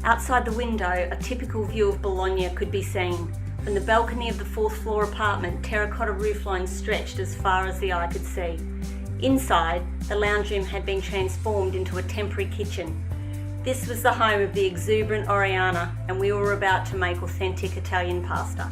Outside the window, a typical view of Bologna could be seen. From the balcony of the fourth floor apartment, terracotta rooflines stretched as far as the eye could see. Inside, the lounge room had been transformed into a temporary kitchen. This was the home of the exuberant Oriana, and we were about to make authentic Italian pasta.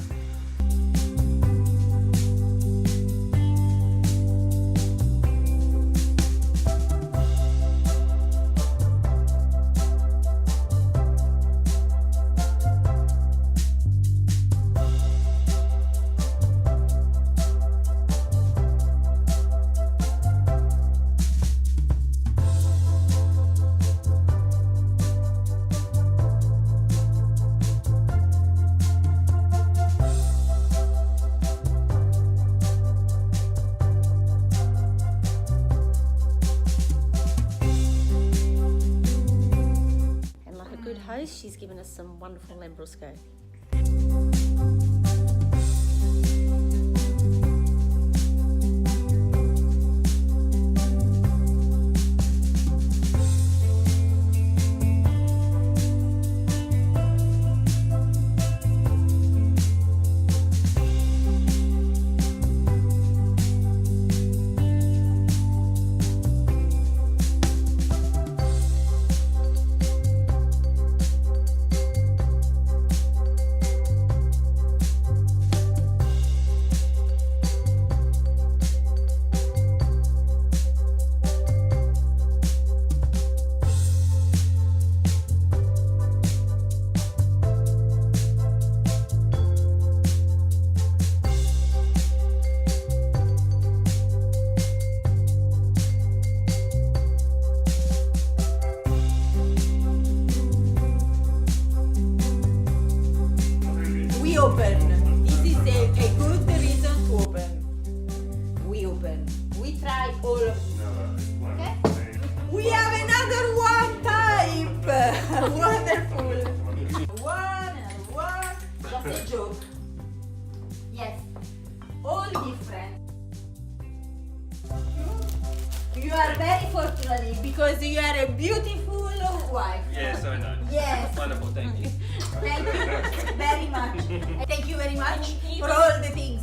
Host, she's given us some wonderful lambrusco. Open. This is a good reason to open. We open. We try all of this. Okay? We have another one type. Wonderful. One. Just a joke. Yes. All different. You are very fortunate because you are a beautiful wife. Yes, I know. Yes. Wonderful, thank you. Thank you very much. Thank you very much for all the things.